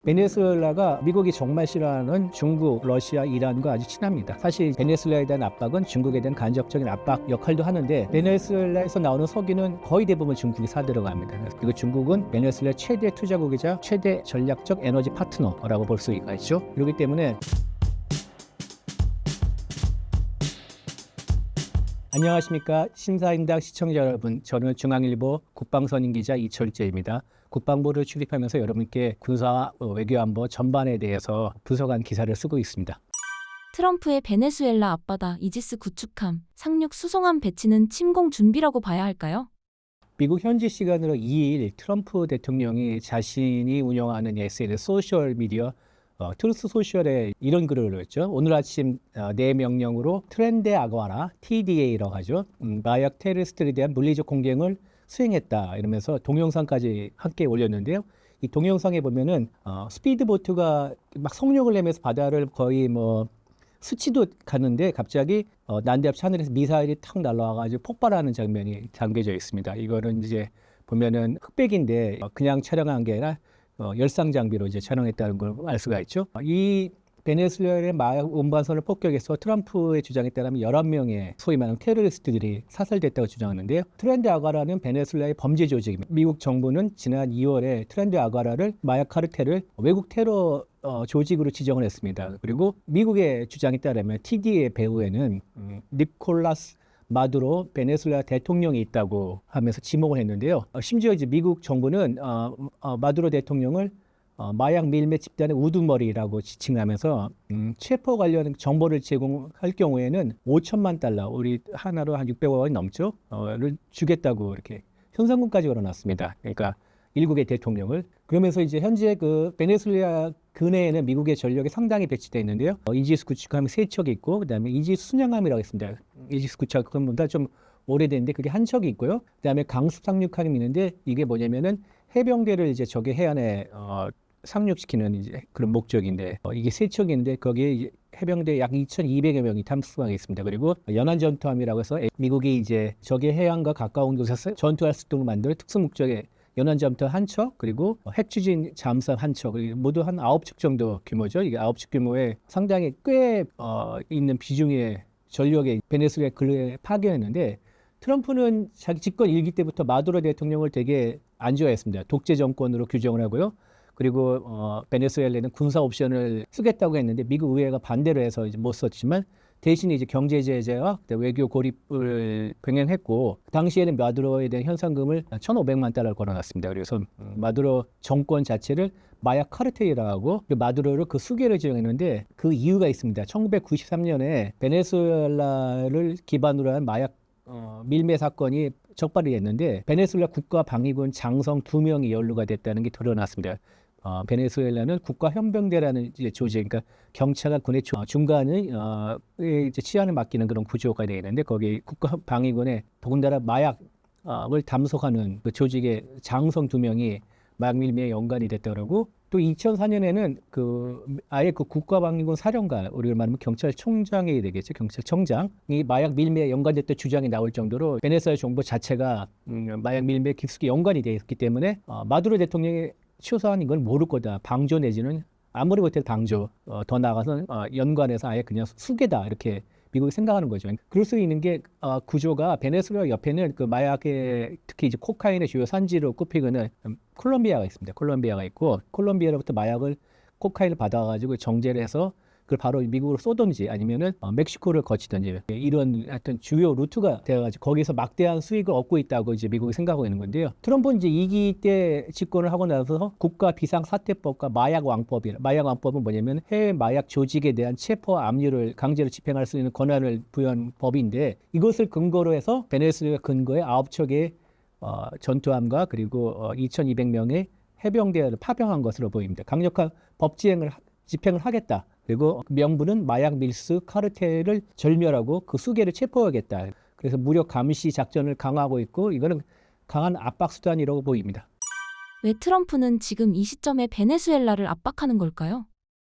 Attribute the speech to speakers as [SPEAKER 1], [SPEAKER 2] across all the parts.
[SPEAKER 1] 베네수엘라가 미국이 정말 싫어하는 중국, 러시아, 이란과 아주 친합니다. 사실 베네수엘라에 대한 압박은 중국에 대한 간접적인 압박 역할도 하는데 베네수엘라에서 나오는 석유는 거의 대부분 중국이 사들어갑니다. 그리고 중국은 베네수엘라 최대 투자국이자 최대 전략적 에너지 파트너라고 볼 수 있죠. 그렇기 때문에 안녕하십니까 신사임당 시청자 여러분, 저는 중앙일보 국방선임 기자 이철재입니다. 국방부를 출입하면서 여러분께 군사와 외교안보 전반에 대해서 분석한 기사를 쓰고 있습니다.
[SPEAKER 2] 트럼프의 베네수엘라 앞바다 이지스 구축함, 상륙 수송함 배치는 침공 준비라고 봐야 할까요?
[SPEAKER 1] 미국 현지 시간으로 2일 트럼프 대통령이 자신이 운영하는 SNS 소셜미디어 트루스 소셜에 이런 글을 올렸죠. 오늘 아침 내 명령으로 트렌드 아과라 TDA라고 하죠. 마약 테러리스트에 대한 물리적 공격을 수행했다 이러면서 동영상까지 함께 올렸는데요. 이 동영상에 보면은 스피드보트가 막 속력을 내면서 바다를 거의 스치도 가는데 갑자기 난데없이 하늘에서 미사일이 탁 날아와가지고 폭발하는 장면이 담겨져 있습니다. 이거는 이제 보면은 흑백인데 그냥 촬영한 게 아니라 열상 장비로 이제 촬영했다는 걸 알 수가 있죠. 이 베네수엘의 마약 운반선을 폭격해서 트럼프의 주장에 따르면 11명의 소위 말하는 테러리스트들이 사살됐다고 주장하는데요. 트렌드 아가라는 베네수엘라의 범죄 조직입니다. 미국 정부는 지난 2월에 트렌드 아가라를 마약 카르텔을 외국 테러 조직으로 지정을 했습니다. 그리고 미국의 주장에 따르면 TD의 배후에는 니콜라스 마두로 베네수엘라 대통령이 있다고 하면서 지목을 했는데요. 심지어 이제 미국 정부는 마두로 대통령을 마약 밀매 집단의 우두머리라고 지칭하면서 체포 관련 정보를 제공할 경우에는 5천만 달러, 우리 하나로 한 600억 원이 넘죠? 를 주겠다고 이렇게 현상금까지 걸어놨습니다. 그러니까 일국의 대통령을. 그러면서 이제 현재 그 베네수엘라 근해에는 미국의 전력이 상당히 배치되어 있는데요. 이지스 구축함이 3척이 있고, 그다음에 이지스 순양함이라고 있습니다. 이지스 구축함보다 좀 오래됐는데 그게 한 척이 있고요. 그다음에 강습 상륙함이 있는데 이게 뭐냐면은 해병대를 이제 적의 해안에 상륙시키는 이제 그런 목적인데 이게 3척인데 거기에 이제 해병대 약 2,200여 명이 탐수하고 있습니다. 그리고 연안 전투함이라고 해서 미국이 이제 적의 해안과 가까운 곳에서 전투할 수 있도록 만드는 특수 목적의 연안 잠수함 한 척, 그리고 핵추진 잠수함 한 척, 모두 한 9척 정도 규모죠. 이게 9척 규모의 상당히 꽤 있는 비중의 전력의 베네수엘라 근해에 파견했는데 트럼프는 자기 집권 일기 때부터 마두로 대통령을 되게 안 좋아했습니다. 독재 정권으로 규정을 하고요. 그리고 베네수엘라는 군사 옵션을 쓰겠다고 했는데 미국 의회가 반대로 해서 이제 못 썼지만 대신에 이제 경제 제재와 외교 고립을 병행했고 당시에는 마두로에 대한 현상금을 1,500만 달러를 걸어놨습니다. 그래서 마두로 정권 자체를 마약 카르텔이라고 하고 마두로를 그 수계를 지정했는데 그 이유가 있습니다. 1993년에 베네수엘라를 기반으로 한 마약 밀매 사건이 적발이 됐는데 베네수엘라 국가방위군 장성 2명이 연루가 됐다는 게 드러났습니다. 베네수엘라는 국가현병대라는 이제 조직, 그러니까 경찰과 군의 중간의 이제 치안을 맡기는 그런 구조가 되어 있는데 거기 국가방위군의 더군다나 마약을 담속하는 그 조직의 장성 2명이 마약 밀매에 연관이 됐다고. 또 2004년에는 아예 그 국가방위군 사령관, 우리가 말하면 경찰총장이 되겠죠. 경찰청장이 마약 밀매에 연관됐던 주장이 나올 정도로 베네수엘라 정부 자체가 마약 밀매에 깊숙이 연관이 되어 있기 때문에 마두로 대통령이 최소한 이걸 모를 거다. 방조 내지는 아무리 못해도 방조, 더 나아가서 연관해서 아예 그냥 수계다 이렇게 미국이 생각하는 거죠. 그럴 수 있는 게 구조가 베네수엘라 옆에는 그 마약의 특히 이제 코카인의 주요 산지로 꼽히고는 콜롬비아가 있습니다. 콜롬비아가 있고 콜롬비아로부터 마약을 코카인을 받아가지고 정제를 해서 그걸 바로 미국으로 쏘든지 아니면은 멕시코를 거치든지 이런 하여튼 주요 루트가 되어가지고 거기서 막대한 수익을 얻고 있다고 이제 미국이 생각하고 있는 건데요. 트럼프는 이제 2기 때 집권을 하고 나서 국가 비상사태법과 마약 왕법은 뭐냐면 해외 마약 조직에 대한 체포 압류를 강제로 집행할 수 있는 권한을 부여한 법인데 이것을 근거로 해서 베네수엘라 근거에 9척의 전투함과 그리고 2,200명의 해병대를 파병한 것으로 보입니다. 강력한 법 집행을 하겠다. 그리고 명분은 마약 밀수 카르텔을 절멸하고 그 수계를 체포하겠다. 그래서 무력 감시 작전을 강화하고 있고 이거는 강한 압박 수단이라고 보입니다.
[SPEAKER 2] 왜 트럼프는 지금 이 시점에 베네수엘라를 압박하는 걸까요?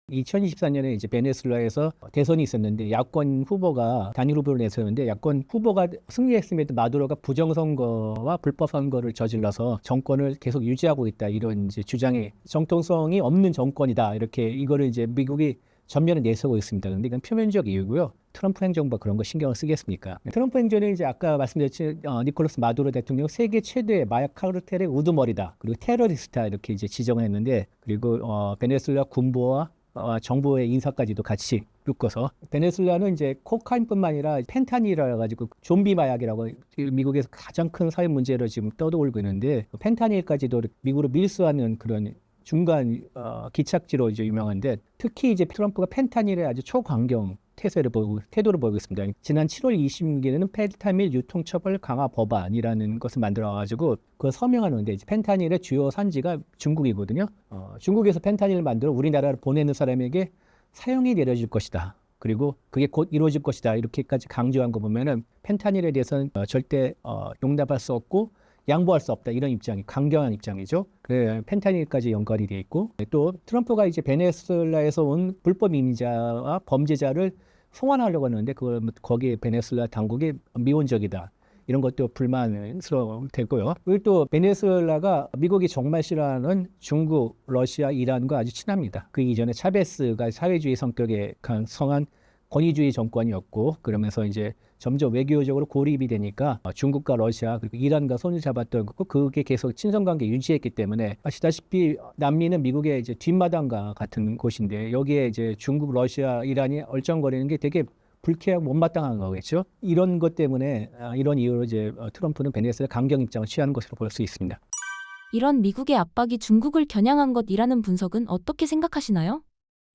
[SPEAKER 1] 2024년에 이제 베네수엘라에서 대선이 있었는데 야권 후보가 단일 후보를 내세웠는데 야권 후보가 승리했음에도 마두로가 부정선거와 불법 선거를 저질러서 정권을 계속 유지하고 있다 이런 이제 주장이 정통성이 없는 정권이다 이렇게 이거를 이제 미국이 전면에 내세우고 있습니다. 그런데 이건 표면적 이유고요. 트럼프 행정부가 그런 거 신경을 쓰겠습니까? 트럼프 행정은 이제 아까 말씀드렸듯이 니콜라스 마두로 대통령 세계 최대의 마약 카르텔의 우두머리다. 그리고 테러리스트다 이렇게 이제 지정을 했는데 그리고 베네수엘라 군부와 정부의 인사까지도 같이 묶어서 베네수엘라는 이제 코카인뿐만 아니라 펜타닐이라 가지고 좀비 마약이라고 미국에서 가장 큰 사회 문제로 지금 떠돌고 있는데 펜타닐까지도 미국으로 밀수하는 그런 중간 기착지로 이제 유명한데 특히 이제 트럼프가 펜타닐에 아주 초강경 태도를 보이고 있습니다. 지난 7월 26일에는 펜타닐 유통처벌 강화 법안이라는 것을 만들어가지고 그걸 서명하는데 이제 펜타닐의 주요 산지가 중국이거든요. 중국에서 펜타닐을 만들어 우리나라로 보내는 사람에게 사형이 내려질 것이다. 그리고 그게 곧 이루어질 것이다. 이렇게까지 강조한 거 보면은 펜타닐에 대해서는 절대 용납할 수 없고 양보할 수 없다 이런 입장이 강경한 입장이죠. 그래 펜타닐까지 연관이 돼 있고 또 트럼프가 이제 베네수엘라에서 온 불법 이민자와 범죄자를 송환하려고 하는데 그걸 거기에 베네수엘라 당국이 미온적이다 이런 것도 불만스러웠고요. 그리고 또 베네수엘라가 미국이 정말 싫어하는 중국, 러시아, 이란과 아주 친합니다. 그 이전에 차베스가 사회주의 성격에 강성한 권위주의 정권이었고 그러면서 이제 점점 외교적으로 고립이 되니까 중국과 러시아 그리고 이란과 손을 잡았던 거고 그게 계속 친선관계 유지했기 때문에 아시다시피 남미는 미국의 이제 뒷마당과 같은 곳인데 여기에 이제 중국, 러시아, 이란이 얼쩡거리는 게 되게 불쾌하고 못마땅한 거겠죠. 이런 것 때문에 이런 이유로 이제 트럼프는 베네수엘라 강경 입장을 취하는 것으로 볼 수 있습니다.
[SPEAKER 2] 이런 미국의 압박이 중국을 겨냥한 것이라는 분석은 어떻게 생각하시나요?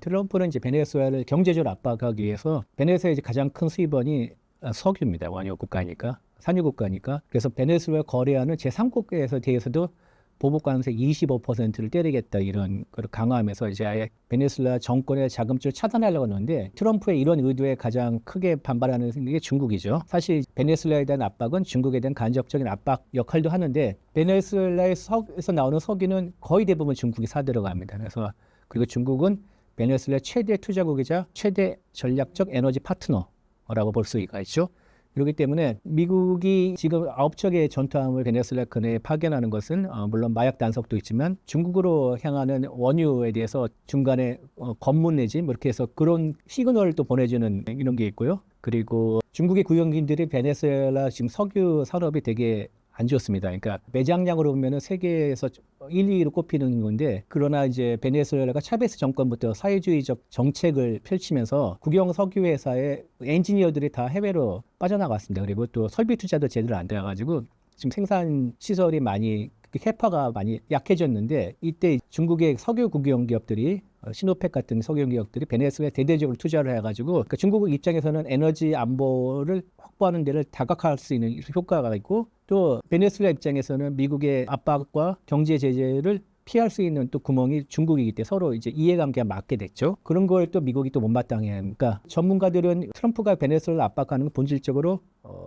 [SPEAKER 1] 트럼프는 이제 베네수엘라를 경제적으로 압박하기 위해서 베네수엘의 가장 큰 수입원이 석유입니다. 원유 국가니까 산유 국가니까 그래서 베네수엘라 거래하는 제3국가에 대해서도 보복 관세 25%를 때리겠다 이런 걸 강화하면서 이제 아예 베네수엘라 정권의 자금줄을 차단하려고 하는데 트럼프의 이런 의도에 가장 크게 반발하는 게 중국이죠. 사실 베네수엘라에 대한 압박은 중국에 대한 간접적인 압박 역할도 하는데 베네수엘라에서 나오는 석유는 거의 대부분 중국이 사들어갑니다. 그래서 그리고 중국은 베네수엘라 최대 투자국이자 최대 전략적 에너지 파트너라고 볼 수가 있죠. 그렇기 때문에 미국이 지금 9척의 전투함을 베네수엘라 근해에 파견하는 것은 물론 마약 단속도 있지만 중국으로 향하는 원유에 대해서 중간에 검문 내지 뭐 이렇게 해서 그런 시그널을 또 보내주는 이런 게 있고요. 그리고 중국의 구역인들이 베네수엘라 지금 석유 산업이 되게 안 좋습니다. 그러니까 매장량으로 보면은 세계에서 1, 2위로 꼽히는 건데 그러나 이제 베네수엘라가 차베스 정권부터 사회주의적 정책을 펼치면서 국영 석유 회사의 엔지니어들이 다 해외로 빠져나갔습니다. 그리고 또 설비 투자도 제대로 안 돼가지고 지금 생산 시설이 많이 캐파가 많이 약해졌는데 이때 중국의 석유 국영 기업들이 시노펙 같은 석유 기업들이 베네수엘라에 대대적으로 투자를 해가지고 그러니까 중국 입장에서는 에너지 안보를 확보하는 데를 다각화할 수 있는 효과가 있고 또 베네수엘라 입장에서는 미국의 압박과 경제 제재를 피할 수 있는 또 구멍이 중국이기 때문에 서로 이제 이해관계가 맞게 됐죠. 그런 걸 또 미국이 또 못마땅해 하니까 전문가들은 트럼프가 베네수엘라 압박하는 건 본질적으로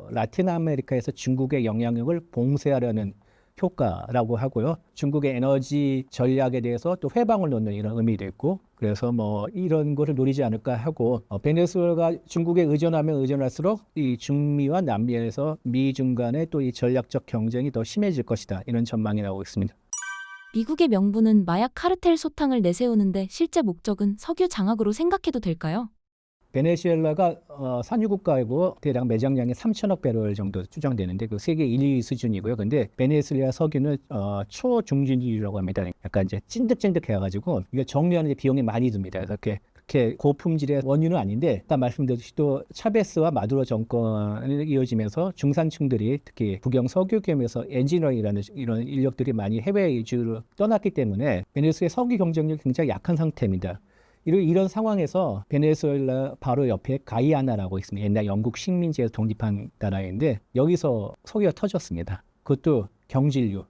[SPEAKER 1] 라틴 아메리카에서 중국의 영향력을 봉쇄하려는 효과라고 하고요. 중국의 에너지 전략에 대해서 또 회방을 놓는 이런 의미도 있고 그래서 뭐 이런 것을 노리지 않을까 하고 베네수엘라가 중국에 의존하면 의존할수록 이 중미와 남미에서 미중 간의 또 이 전략적 경쟁이 더 심해질 것이다. 이런 전망이 나오고 있습니다.
[SPEAKER 2] 미국의 명분은 마약 카르텔 소탕을 내세우는데 실제 목적은 석유 장악으로 생각해도 될까요?
[SPEAKER 1] 베네수엘라가 산유국가이고 대략 매장량이 3천억 배럴 정도 추정되는데 그 세계 1, 2위 수준이고요. 근데 베네수엘라 석유는 초중진유라고 합니다. 약간 이제 찐득찐득해가지고 이게 정리하는 데 비용이 많이 듭니다. 그래서 그렇게 고품질의 원유는 아닌데 아까 말씀드렸듯이 또 차베스와 마두로 정권이 이어지면서 중산층들이 특히 국영 석유 기업에서 엔지니어링이라는 이런 인력들이 많이 해외 위주로 떠났기 때문에 베네수엘라 석유 경쟁력이 굉장히 약한 상태입니다. 이런 상황에서 베네수엘라 바로 옆에 가이아나라고 있습니다. 옛날 영국 식민지에서 독립한 나라인데 여기서 석유가 터졌습니다. 그것도 경질유,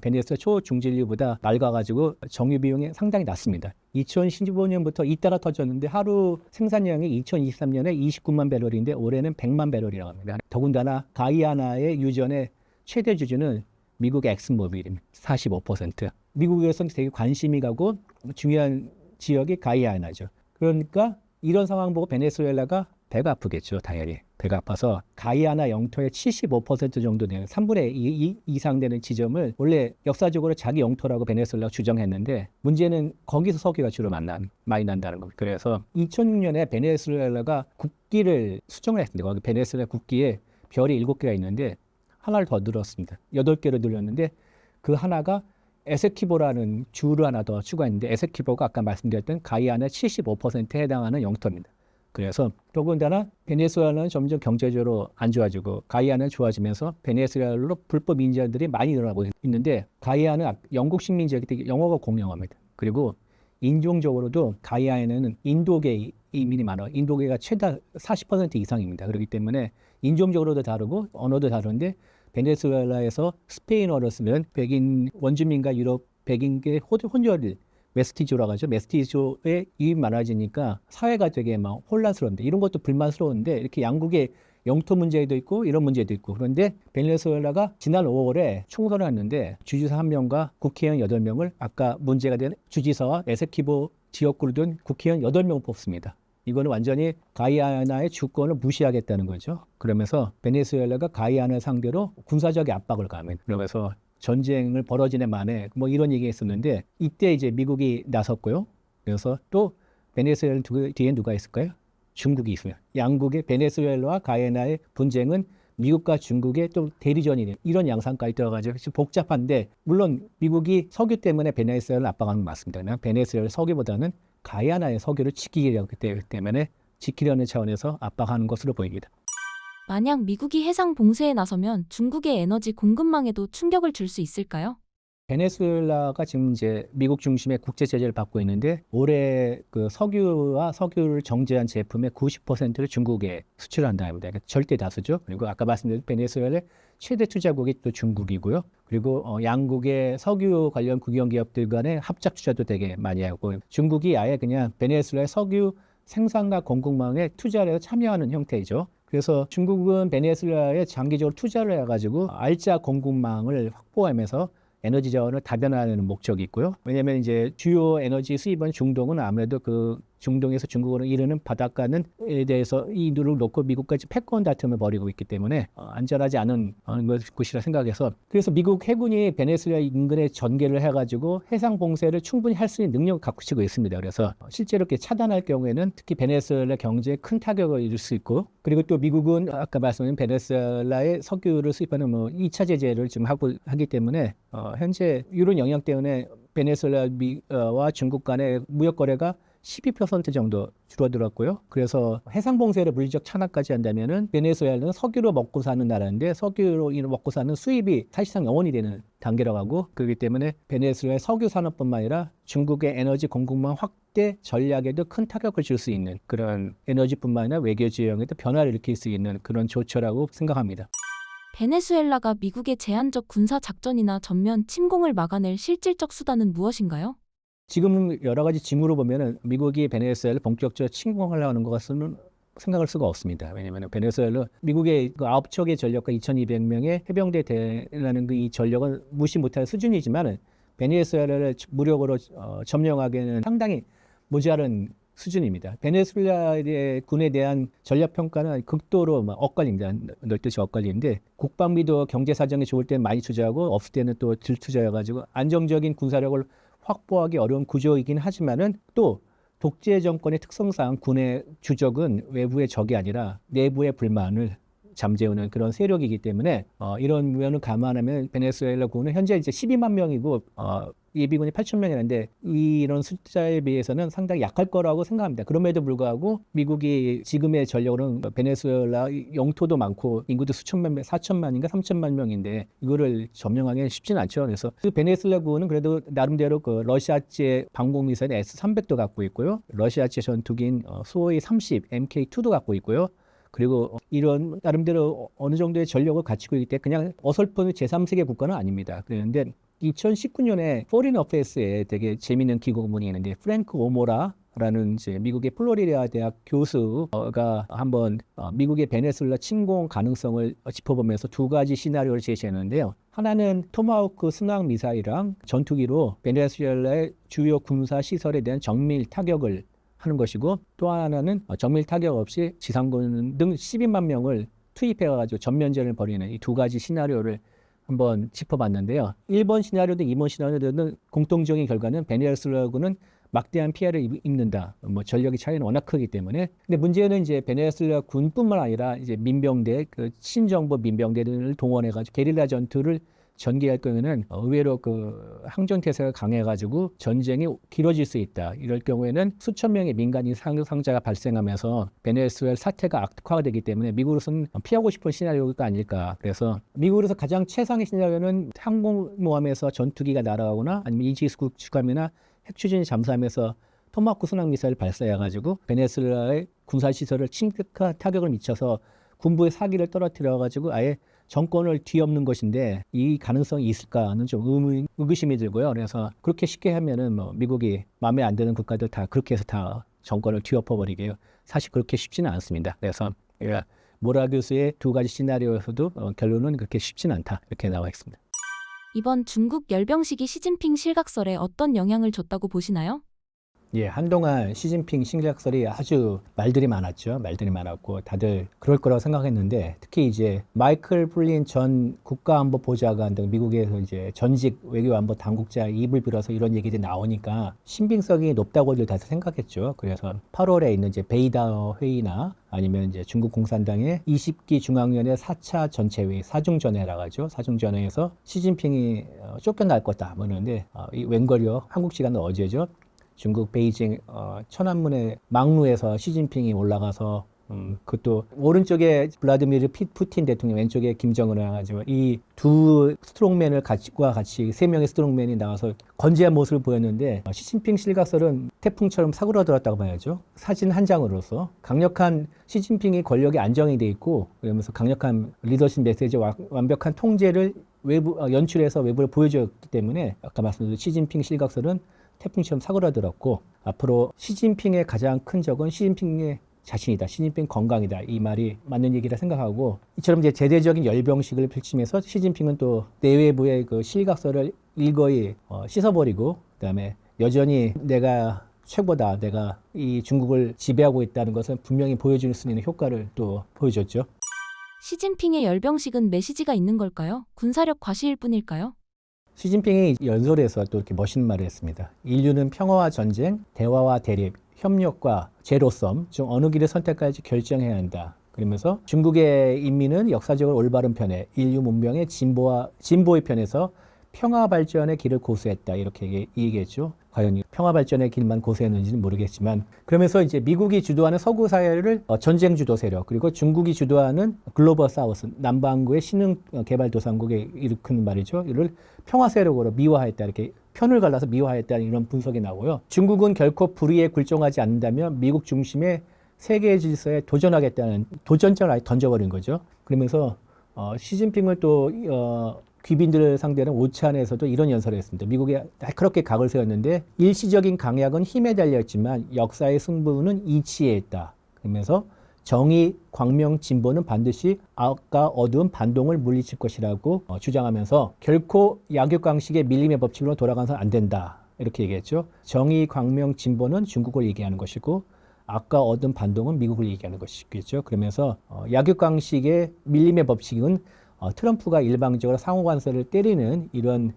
[SPEAKER 1] 베네수엘라 초중진류보다 맑아가지고 정유 비용이 상당히 낮습니다. 2015년부터 잇따라 터졌는데 하루 생산량이 2023년에 29만 배럴인데 올해는 100만 배럴이라고 합니다. 더군다나 가이아나의 유전의 최대 주주는 미국의 엑슨모빌입니다. 45%. 미국에서는 되게 관심이 가고 중요한 지역이 가이아나죠. 그러니까 이런 상황 보고 베네수엘라가 배가 아프겠죠. 당연히. 배가 아파서 가이아나 영토의 75% 정도 되는 3분의 2 이상 되는 지점을 원래 역사적으로 자기 영토라고 베네수엘라가 주장했는데 문제는 거기서 석유가 주로 많이 난다는 겁니다. 그래서 2006년에 베네수엘라가 국기를 수정을 했습니다. 거기 베네수엘라 국기에 별이 7개가 있는데 하나를 더 늘었습니다. 8개로 늘렸는데 그 하나가 에세키보라는 주를 하나 더 추가했는데 에세키보가 아까 말씀드렸던 가이아나 75%에 해당하는 영토입니다. 그래서 더군다나 베네수엘라는 점점 경제적으로 안 좋아지고 가이아는 좋아지면서 베네수엘라로 불법 이민자들이 많이 늘어나고 있는데 가이아는 영국 식민지이기 때문에 영어가 공용어입니다. 그리고 인종적으로도 가이아에는 인도계 이민이 많아요. 인도계가 최다 40% 이상입니다. 그렇기 때문에 인종적으로도 다르고 언어도 다른데 베네수엘라에서 스페인어를 쓰면 백인 원주민과 유럽 백인계 혼혈을 메스티조라고 하죠. 메스티조의 유입 많아지니까 사회가 되게 막 혼란스러운데 이런 것도 불만스러운데 이렇게 양국의 영토 문제도 있고 이런 문제도 있고 그런데 베네수엘라가 지난 5월에 총선을 했는데 주지사 1명과 국회의원 8명을 아까 문제가 된 주지사와 에세키보 지역구를 둔 국회의원 8명을 뽑습니다. 이거는 완전히 가이아나의 주권을 무시하겠다는 거죠. 그러면서 베네수엘라가 가이아나 상대로 군사적 압박을 가하면 그러면서 전쟁을 벌어지는 만에 뭐 이런 얘기가 있었는데 이때 이제 미국이 나섰고요. 그래서 또 베네수엘라 뒤에 누가 있을까요? 중국이 있어요. 양국의 베네수엘라와 가이아나의 분쟁은 미국과 중국의 또 대리전이 이런 양상까지 들어가지고 지금 복잡한데 물론 미국이 석유 때문에 베네수엘라를 압박하는 건 맞습니다. 그냥 베네수엘라 석유보다는 가이아나의 석유를 지키려기 때문에 지키려는 차원에서 압박하는 것으로 보입니다.
[SPEAKER 2] 만약 미국이 해상 봉쇄에 나서면 중국의 에너지 공급망에도 충격을 줄 수 있을까요?
[SPEAKER 1] 베네수엘라가 지금 이제 미국 중심의 국제 제재를 받고 있는데 올해 그 석유와 석유를 정제한 제품의 90%를 중국에 수출한다 합니다. 그러니까 절대 다수죠. 그리고 아까 말씀드린 베네수엘의 최대 투자국이 또 중국이고요. 그리고 양국의 석유 관련 국영 기업들 간의 합작 투자도 되게 많이 하고 중국이 아예 그냥 베네수엘의 석유 생산과 공급망에 투자를 해서 참여하는 형태이죠. 그래서 중국은 베네수엘라에 장기적으로 투자를 해가지고 알짜 공급망을 확보하면서 에너지 자원을 다변화하는 목적이 있고요. 왜냐하면 이제 주요 에너지 수입원 중동은 아무래도 그 중동에서 중국으로 이르는 바닷가는 에 대해서 이 누를 놓고 미국까지 패권 다툼을 벌이고 있기 때문에 안전하지 않은 곳이라 생각해서 그래서 미국 해군이 베네수엘라 인근에 전개를 해가지고 해상 봉쇄를 충분히 할 수 있는 능력을 갖추고 있습니다. 그래서 실제로 이렇게 차단할 경우에는 특히 베네수엘라 경제에 큰 타격을 입을 수 있고 그리고 또 미국은 아까 말씀드린 베네수엘라의 석유를 수입하는 2차 제재를 지금 하기 때문에 현재 이런 영향 때문에 베네수엘라와 중국 간의 무역 거래가 12% 정도 줄어들었고요. 그래서 해상 봉쇄를 물리적 찬압까지 한다면은 베네수엘라는 석유로 먹고 사는 나라인데 석유로 먹고 사는 수입이 사실상 영원히 되는 단계라고 하고 그렇기 때문에 베네수엘라의 석유 산업뿐만 아니라 중국의 에너지 공급망 확대 전략에도 큰 타격을 줄 수 있는 그런 에너지뿐만 아니라 외교 지형에도 변화를 일으킬 수 있는 그런 조처라고 생각합니다.
[SPEAKER 2] 베네수엘라가 미국의 제한적 군사 작전이나 전면 침공을 막아낼 실질적 수단은 무엇인가요?
[SPEAKER 1] 지금 여러 가지 징후로 보면은 미국이 베네수엘라를 본격적으로 침공하려고 하는 것은 생각할 수가 없습니다. 왜냐하면 베네수엘라 미국의 그 9척의 전력과 2,200명의 해병대 대라는 그 이 전력은 무시 못할 수준이지만 베네수엘라를 무력으로 점령하기에는 상당히 모자른 수준입니다. 베네수엘라의 군에 대한 전략 평가는 극도로 엇갈립니다. 널듯이 엇갈리는데 국방비도 경제 사정이 좋을 때는 많이 투자하고 없을 때는 또 덜 투자해가지고 안정적인 군사력을 확보하기 어려운 구조이긴 하지만은 또 독재 정권의 특성상 군의 주적은 외부의 적이 아니라 내부의 불만을 잠재우는 그런 세력이기 때문에 이런 면을 감안하면 베네수엘라 군은 현재 이제 12만 명이고 예비군이 8,000명이라는데 이런 숫자에 비해서는 상당히 약할 거라고 생각합니다. 그럼에도 불구하고 미국이 지금의 전력으로는 베네수엘라 영토도 많고 인구도 수천만 명, 4천만인가 3천만 명인데 이거를 점령하기는 쉽지는 않죠. 그래서 그 베네수엘라 군은 그래도 나름대로 그 러시아제 방공미사일 S-300도 갖고 있고요. 러시아제 전투기인 수호이 30 MK2도 갖고 있고요. 그리고 이런 나름대로 어느 정도의 전력을 갖추고 있기 때문에 그냥 어설픈 제3세계 국가는 아닙니다. 그런데 2019년에 포린 어페이스에 되게 재미있는 기고문이 있는데 프랭크 오모라라는 이제 미국의 플로리다 대학 교수가 한번 미국의 베네수엘라 침공 가능성을 짚어보면서 두 가지 시나리오를 제시했는데요. 하나는 토마호크 순항 미사일이랑 전투기로 베네수엘라의 주요 군사 시설에 대한 정밀 타격을 하는 것이고, 또 하나는 정밀 타격 없이 지상군 등 12만 명을 투입해가지고 전면전을 벌이는 이 두 가지 시나리오를 한번 짚어봤는데요. 1번 시나리오든 2번 시나리오든 공통적인 결과는 베네수엘라군은 막대한 피해를 입는다. 뭐 전력의 차이는 워낙 크기 때문에. 근데 문제는 이제 베네수엘라 군뿐만 아니라 이제 민병대, 그 친정부 민병대들을 동원해가지고 게릴라 전투를 전개할 경우에는 의외로 그 항전 태세가 강해가지고 전쟁이 길어질 수 있다. 이럴 경우에는 수천 명의 민간인 상자가 발생하면서 베네수엘 사태가 악화가 되기 때문에 미국으로서는 피하고 싶은 시나리오가 아닐까. 그래서 미국으로서 가장 최상의 시나리오는 항공모함에서 전투기가 날아가거나 아니면 이지스 구축함이나 핵추진이 잠수하면서 토마호크 순항 미사일 발사해가지고 베네수엘라의 군사시설을 심각한 타격을 미쳐서 군부의 사기를 떨어뜨려가지고 아예 정권을 뒤엎는 것인데, 이 가능성이 있을까는 좀 의구심이 들고요. 그래서 그렇게 쉽게 하면은 뭐 미국이 마음에 안 드는 국가들 다 그렇게 해서 다 정권을 뒤엎어버리게요. 사실 그렇게 쉽지는 않습니다. 그래서 모라 교수의 두 가지 시나리오에서도 결론은 그렇게 쉽지는 않다, 이렇게 나와 있습니다.
[SPEAKER 2] 이번 중국 열병식이 시진핑 실각설에 어떤 영향을 줬다고 보시나요?
[SPEAKER 1] 예, 한동안 시진핑 실각설이 아주 말들이 많았죠. 말들이 많았고 다들 그럴 거라고 생각했는데, 특히 이제 마이클 플린 전 국가안보보좌관 등 미국에서 이제 전직 외교안보 당국자 입을 빌어서 이런 얘기들이 나오니까 신빙성이 높다고들 다들 생각했죠. 그래서 8월에 있는 이제 베이다 회의나 아니면 이제 중국 공산당의 20기 중앙위원회 4차 전체회의, 사중전회라고 하죠. 사중전회에서 시진핑이 쫓겨날 거다 뭐 이러는데, 이 웬걸요, 한국 시간은 어제죠. 중국 베이징 천안문의 막루에서 시진핑이 올라가서 그것도 오른쪽에 블라디미르 푸틴 대통령, 왼쪽에 김정은을 해가지고 이 두 스트롱맨을 같이 세 명의 스트롱맨이 나와서 건재한 모습을 보였는데, 시진핑 실각설은 태풍처럼 사그라들었다고 봐야죠. 사진 한 장으로서 강력한 시진핑이 권력이 안정이 돼 있고, 그러면서 강력한 리더십 메시지, 완벽한 통제를 연출해서 외부를 보여줬기 때문에 아까 말씀드린 시진핑 실각설은 태풍처럼 사그라들었고, 앞으로 시진핑의 가장 큰 적은 시진핑의 자신이다, 시진핑 건강이다, 이 말이 맞는 얘기라 생각하고, 이처럼 이제 제대적인 열병식을 펼치면서 시진핑은 또 내외부의 그 실각설을 일거이 씻어버리고, 그다음에 여전히 내가 최고다, 내가 이 중국을 지배하고 있다는 것을 분명히 보여줄 수 있는 효과를 또 보여줬죠.
[SPEAKER 2] 시진핑의 열병식은 메시지가 있는 걸까요? 군사력 과시일 뿐일까요?
[SPEAKER 1] 시진핑이 연설에서 또 이렇게 멋있는 말을 했습니다. 인류는 평화와 전쟁, 대화와 대립, 협력과 제로섬 중 어느 길을 선택할지 결정해야 한다. 그러면서 중국의 인민은 역사적으로 올바른 편에, 인류 문명의 진보의 편에서 평화 발전의 길을 고수했다, 이렇게 얘기했죠. 과연 평화 발전의 길만 고수했는지는 모르겠지만, 그러면서 이제 미국이 주도하는 서구 사회를 전쟁 주도 세력, 그리고 중국이 주도하는 글로벌 사우스, 남반구의 신흥 개발 도상국에 일으키는 말이죠. 이를 평화 세력으로 미화했다, 이렇게 편을 갈라서 미화했다는 이런 분석이 나오고요. 중국은 결코 불의에 굴종하지 않는다면 미국 중심의 세계 질서에 도전하겠다는 도전장을 아예 던져버린 거죠. 그러면서 시진핑을 또 귀빈들을 상대로 오찬에서도 이런 연설을 했습니다. 미국이 날카롭게 각을 세웠는데, 일시적인 강약은 힘에 달려있지만 역사의 승부는 이치에 있다. 그러면서 정의, 광명, 진보는 반드시 악과 어두운 반동을 물리칠 것이라고 주장하면서 결코 약육강식의 밀림의 법칙으로 돌아가서는 안 된다, 이렇게 얘기했죠. 정의, 광명, 진보는 중국을 얘기하는 것이고 악과 어두운 반동은 미국을 얘기하는 것이겠죠. 그러면서 약육강식의 밀림의 법칙은 트럼프가 일방적으로 상호관세를 때리는 이런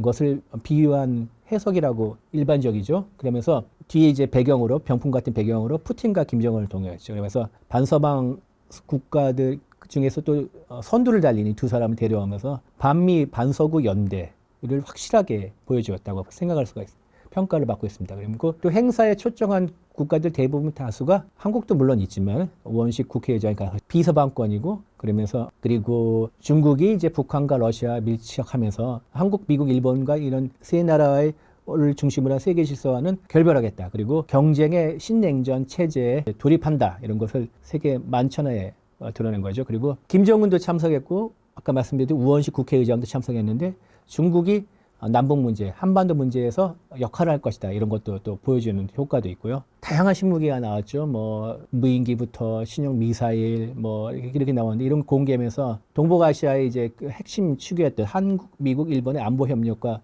[SPEAKER 1] 것을 비유한 해석이라고 일반적이죠. 그러면서 뒤에 이제 배경으로, 병풍 같은 배경으로 푸틴과 김정은을 동요했죠. 그러면서 반서방 국가들 중에서 또 선두를 달리는 두 사람을 데려오면서 반미 반서구 연대를 확실하게 보여주었다고 생각할 수가 있습니다. 평가를 받고 있습니다. 그리고 또 행사에 초청한 국가들 대부분 다수가, 한국도 물론 있지만 우원식 국회의장이 비서방권이고, 그러면서 그리고 중국이 이제 북한과 러시아 밀착하면서 한국, 미국, 일본과 이런 세 나라의 를 중심으로 한 세계 질서와는 결별하겠다. 그리고 경쟁의 신냉전 체제에 돌입한다, 이런 것을 세계 만천하에 드러낸 거죠. 그리고 김정은도 참석했고, 아까 말씀드린 우원식 국회의장도 참석했는데, 중국이 남북 문제, 한반도 문제에서 역할을 할 것이다. 이런 것도 또 보여주는 효과도 있고요. 다양한 신무기가 나왔죠. 뭐 무인기부터 신형 미사일 뭐 이렇게 나왔는데 이런 공개하면서 동북아시아의 이제 그 핵심 축이었던 한국, 미국, 일본의 안보 협력과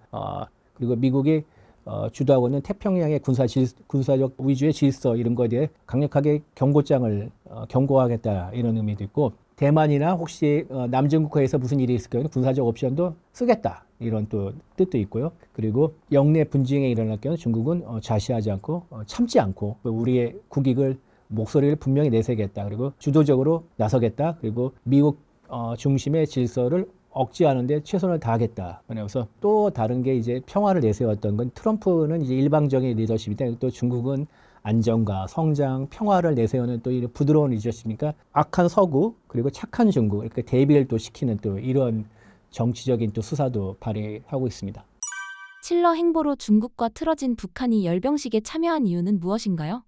[SPEAKER 1] 그리고 미국이 주도하고 있는 태평양의 군사적 위주의 질서 이런 것에 대해 강력하게 경고장을 경고하겠다 이런 의미도 있고 대만이나 혹시 남중국해에서 무슨 일이 있을 경우는 군사적 옵션도 쓰겠다 이런 또 뜻도 있고요. 그리고 영내 분쟁이 일어날 경우 중국은 좌시하지 않고 참지 않고 우리의 국익을 목소리를 분명히 내세겠다. 그리고 주도적으로 나서겠다. 그리고 미국 중심의 질서를 억제하는데 최선을 다하겠다. 그래서 또 다른 게 이제 평화를 내세웠던 건 트럼프는 이제 일방적인 리더십이다. 또 중국은 안정과 성장, 평화를 내세우는 또 이런 부드러운 리더십이니까 악한 서구 그리고 착한 중국 이렇게 대비를 또 시키는 또 이런 정치적인 또 수사도 발휘하고 있습니다.
[SPEAKER 2] 칠러 행보로 중국과 틀어진 북한이 열병식에 참여한 이유는 무엇인가요?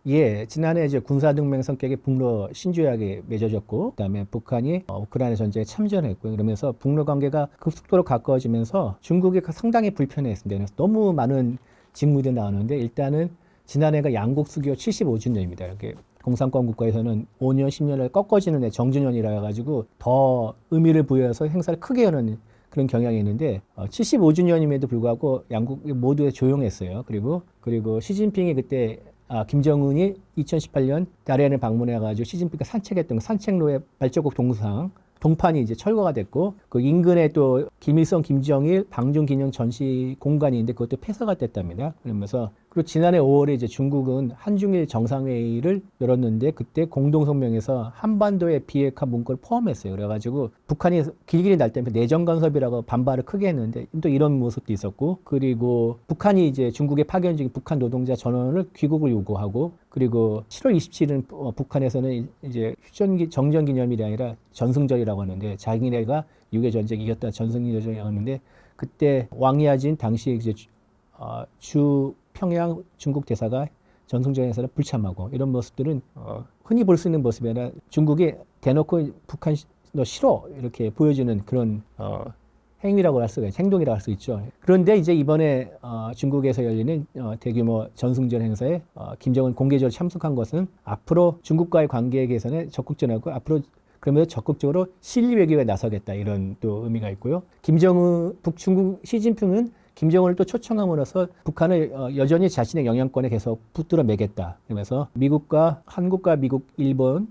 [SPEAKER 1] 예, 지난해 이제 군사동맹 성격의 북러 신조약이 맺어졌고, 그다음에 북한이 우크라이나 전쟁에 참전했고요. 그러면서 북러 관계가 급속도로 가까워지면서 중국이 상당히 불편해했습니다. 그래서 너무 많은 직무들이 나오는데 일단은 지난해가 양국 수교 75주년입니다. 이렇게 공산권 국가에서는 5년, 10년을 꺾어지는 해 정주년이라 가지고 더 의미를 부여해서 행사를 크게 여는 그런 경향이 있는데 75주년임에도 불구하고 양국 모두 조용했어요. 그리고 시진핑이 그때 김정은이 2018년 다롄을 방문해가지고 시진핑과 산책했던 산책로의 발자국 동판이 이제 철거가 됐고 그 인근에 또 김일성, 김정일 방중기념 전시 공간이 있는데 그것도 폐쇄가 됐답니다. 그러면서 그리고 지난해 5월에 이제 중국은 한중일 정상회의를 열었는데 그때 공동성명에서 한반도의 비핵화 문구를 포함했어요. 그래가지고 북한이 길길이 날 때면 내정 간섭이라고 반발을 크게 했는데 또 이런 모습도 있었고 그리고 북한이 이제 중국에 파견 중인 북한 노동자 전원을 귀국을 요구하고 그리고 7월 27일은 북한에서는 이제 정전기념일이 아니라 전승절이라고 하는데 자기네가 6.25 전쟁 이겼다 전승절이라고 하는데 그때 왕야진 당시 이제 주 평양 중국 대사가 전승절에서는 불참하고 이런 모습들은 흔히 볼 수 있는 모습이 아니라 중국이 대놓고 북한 너 싫어 이렇게 보여주는 그런 행위라고 할 수가 행동이라고 할 수 있죠. 그런데 이제 이번에 중국에서 열리는 대규모 전승절 행사에 김정은 공개적으로 참석한 것은 앞으로 중국과의 관계 개선에 적극적이고 앞으로 그러면서 적극적으로 실리 외교에 나서겠다 이런 또 의미가 있고요. 중국 시진핑은 김정은을 또 초청함으로써 북한을 여전히 자신의 영향권에 계속 붙들어 매겠다. 그러면서 한국과 미국, 일본,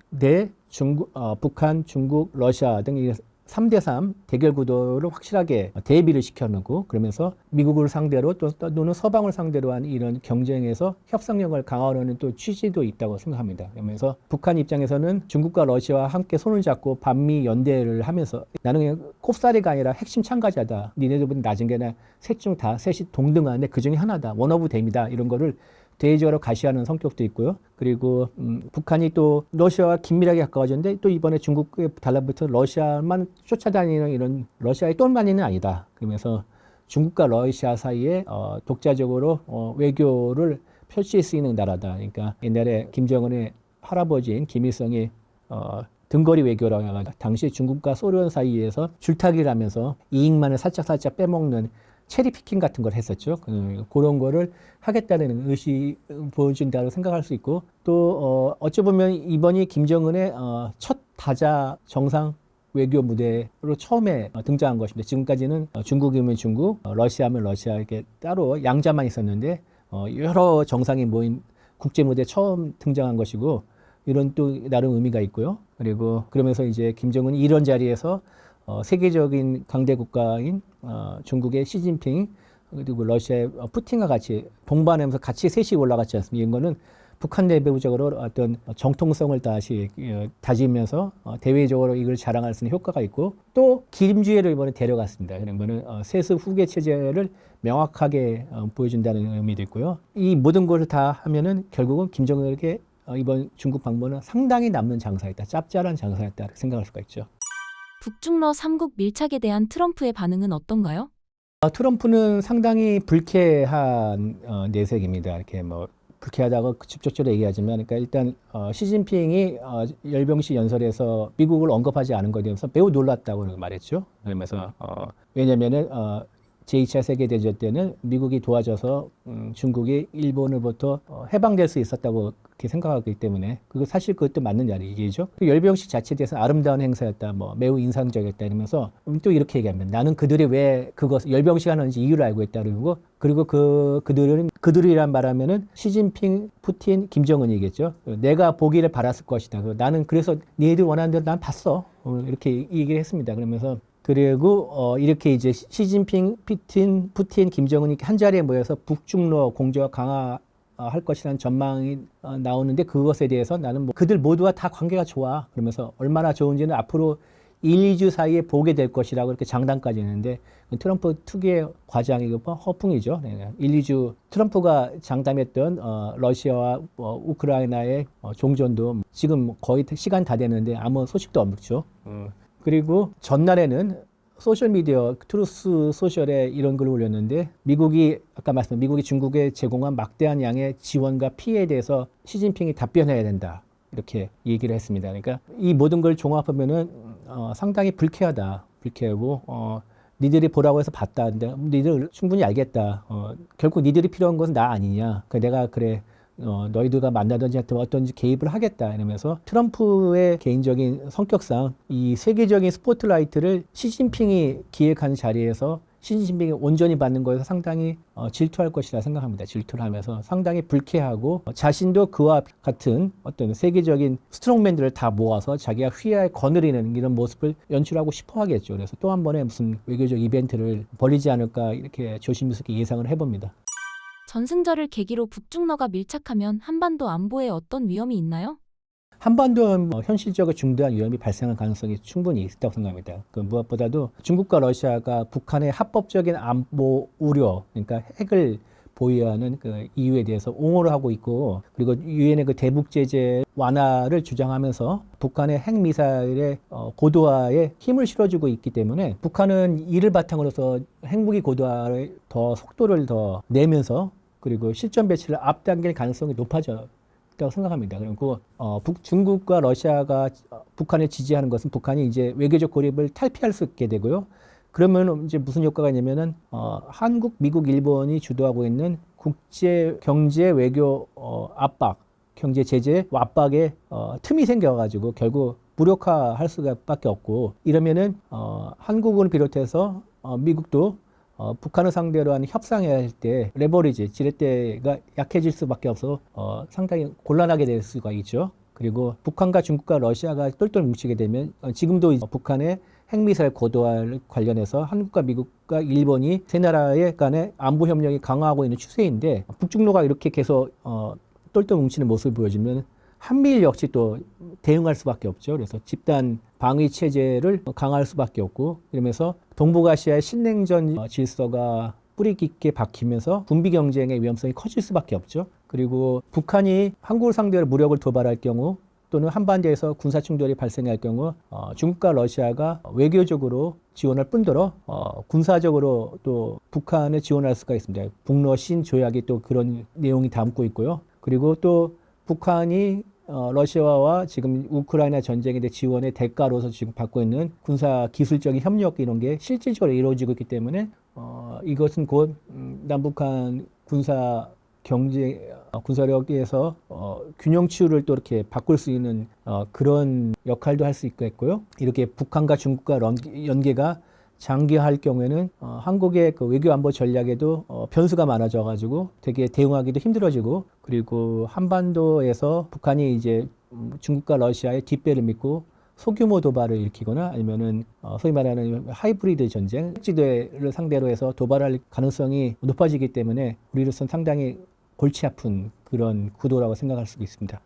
[SPEAKER 1] 북한, 중국, 러시아 등 3대3 대결 구도를 확실하게 대비를 시켜놓고 그러면서 미국을 상대로 또는 서방을 상대로 한 이런 경쟁에서 협상력을 강화하려는 또 취지도 있다고 생각합니다. 그러면서 북한 입장에서는 중국과 러시아와 함께 손을 잡고 반미 연대를 하면서 나는 그냥 꼽사리가 아니라 핵심 참가자다. 니네들보다 낮은 게 아니라 셋이 동등한데 그중에 하나다. 원오브 댐이다. 이런 거를 대외적으로 가시하는 성격도 있고요. 그리고 북한이 또 러시아와 긴밀하게 가까워졌는데 또 이번에 중국에 달라붙어 러시아만 쫓아다니는 이런 러시아의 똘마니는 아니다. 그러면서 중국과 러시아 사이에 독자적으로 외교를 펼칠 수 있는 나라다. 그러니까 옛날에 김정은의 할아버지인 김일성이 등거리 외교라고 해가지고 당시 중국과 소련 사이에서 줄타기를 하면서 이익만을 살짝 빼먹는 체리 피킹 같은 걸 했었죠. 그런 거를 하겠다는 의지 보여준다고 생각할 수 있고 또 어찌 보면 이번이 김정은의 첫 다자 정상 외교 무대로 처음에 등장한 것입니다. 지금까지는 중국이면 중국, 러시아면 러시아 이렇게 따로 양자만 있었는데 여러 정상이 모인 국제 무대에 처음 등장한 것이고 이런 또 나름 의미가 있고요. 그리고 그러면서 이제 김정은이 이런 자리에서 세계적인 강대 국가인 중국의 시진핑 그리고 러시아의 푸틴과 같이 동반하면서 같이 셋이 올라갔지 않습니까? 이런 거는 북한 내부적으로 어떤 정통성을 다시 다지면서 대외적으로 이걸 자랑할 수 있는 효과가 있고 또 김주애를 이번에 데려갔습니다. 그런 거는 세습 후계 체제를 명확하게 보여준다는 의미도 있고요. 이 모든 것을 다 하면은 결국은 김정은에게 이번 중국 방문은 상당히 남는 장사였다. 짭짤한 장사였다. 생각할 수가 있죠.
[SPEAKER 2] 북중러 3국 밀착에 대한 트럼프의 반응은 어떤가요?
[SPEAKER 1] 트럼프는 상당히 불쾌한 내색입니다. 이렇게 뭐 불쾌하다고 직접적으로 얘기하지만, 그러니까 일단 시진핑이 열병식 연설에서 미국을 언급하지 않은 것에 대해서 매우 놀랐다고 말했죠. 그러면서 왜냐면은 제2차 세계대전 때는 미국이 도와줘서 중국이 일본으로부터 해방될 수 있었다고 그렇게 생각하기 때문에 사실 그것도 맞는 이야기죠. 열병식 자체에 대해서 아름다운 행사였다, 뭐 매우 인상적이었다 이러면서 또 이렇게 얘기합니다. 나는 그들이 왜 열병식 하는지 이유를 알고 있다 그리고 그들이란 말하면은 시진핑, 푸틴, 김정은이겠죠. 내가 보기를 바랐을 것이다. 나는 그래서 니들 원하는 대로 난 봤어. 이렇게 얘기를 했습니다. 그러면서 그리고 이렇게 이제 시진핑, 푸틴, 김정은이 한 자리에 모여서 북중러 공조가 강화할 것이라는 전망이 나오는데 그것에 대해서 나는 뭐 그들 모두와 다 관계가 좋아. 그러면서 얼마나 좋은지는 앞으로 1, 2주 사이에 보게 될 것이라고 이렇게 장담까지 했는데 트럼프 특유의 과장이고 허풍이죠. 1, 2주 트럼프가 장담했던 러시아와 우크라이나의 종전도 지금 거의 시간 다 됐는데 아무 소식도 없죠. 그리고 전날에는 소셜미디어 트루스 소셜에 이런 글을 올렸는데 아까 말씀드린 미국이 중국에 제공한 막대한 양의 지원과 피해에 대해서 시진핑이 답변해야 된다. 이렇게 얘기를 했습니다. 그러니까 이 모든 걸 종합하면은 상당히 불쾌하고 니들이 보라고 해서 봤다. 근데 니들 충분히 알겠다. 결국 니들이 필요한 것은 나 아니냐. 내가 그래. 너희들과 만나든지 어떤지 개입을 하겠다 이러면서 트럼프의 개인적인 성격상 이 세계적인 스포트라이트를 시진핑이 기획한 자리에서 시진핑이 온전히 받는 거에서 상당히 질투할 것이라 생각합니다. 질투를 하면서 상당히 불쾌하고 자신도 그와 같은 어떤 세계적인 스트롱맨들을 다 모아서 자기가 휘하에 거느리는 이런 모습을 연출하고 싶어 하겠죠. 그래서 또 한 번의 무슨 외교적 이벤트를 벌이지 않을까 이렇게 조심스럽게 예상을 해봅니다.
[SPEAKER 2] 전승절을 계기로 북중러가 밀착하면 한반도 안보에 어떤 위험이 있나요?
[SPEAKER 1] 한반도는 현실적으로 중대한 위험이 발생할 가능성이 충분히 있다고 생각합니다. 무엇보다도 중국과 러시아가 북한의 합법적인 안보 우려, 그러니까 핵을 보유하는 그 이유에 대해서 옹호를 하고 있고, 그리고 유엔의 그 대북 제재 완화를 주장하면서 북한의 핵미사일의 고도화에 힘을 실어주고 있기 때문에 북한은 이를 바탕으로서 핵무기 고도화를 더 속도를 더 내면서 그리고 실전 배치를 앞당길 가능성이 높아졌다고 생각합니다. 그리고 중국과 러시아가 북한을 지지하는 것은 북한이 이제 외교적 고립을 탈피할 수 있게 되고요. 그러면 이제 무슨 효과가 있냐면은 한국, 미국, 일본이 주도하고 있는 국제 경제 외교 압박, 경제 제재 압박에 틈이 생겨가지고 결국 무력화할 수밖에 없고 이러면은 한국을 비롯해서 미국도 북한을 상대로 하는 협상해야 할 때 레버리지, 지렛대가 약해질 수밖에 없어서 상당히 곤란하게 될 수가 있죠. 그리고 북한과 중국과 러시아가 똘똘 뭉치게 되면 지금도 북한의 핵미사일 고도화를 관련해서 한국과 미국과 일본이 세 나라의 간의 안보 협력이 강화하고 있는 추세인데 북중로가 이렇게 계속 똘똘 뭉치는 모습을 보여주면 한미일 역시 또 대응할 수밖에 없죠. 그래서 집단 방위 체제를 강화할 수밖에 없고 이러면서 동북아시아의 신냉전 질서가 뿌리 깊게 박히면서 군비 경쟁의 위험성이 커질 수밖에 없죠. 그리고 북한이 한국을 상대로 무력을 도발할 경우 또는 한반도에서 군사 충돌이 발생할 경우 중국과 러시아가 외교적으로 지원할 뿐더러 군사적으로 또 북한에 지원할 수가 있습니다. 북러신 조약이 또 그런 내용이 담고 있고요. 그리고 또 북한이 러시아와 지금 우크라이나 전쟁에 대해 지원의 대가로서 지금 받고 있는 군사 기술적인 협력 이런 게 실질적으로 이루어지고 있기 때문에 이것은 곧 남북한 군사 경제 군사력에서 균형치유를 또 이렇게 바꿀 수 있는 그런 역할도 할 수 있겠고요. 이렇게 북한과 중국과 연계가 장기화할 경우에는 한국의 그 외교 안보 전략에도 변수가 많아져 가지고 되게 대응하기도 힘들어지고 그리고 한반도에서 북한이 이제 중국과 러시아의 뒷배를 믿고 소규모 도발을 일으키거나 아니면은 소위 말하는 하이브리드 전쟁, 지도를 상대로 해서 도발할 가능성이 높아지기 때문에 우리로서는 상당히 골치 아픈 그런 구도라고 생각할 수 있습니다.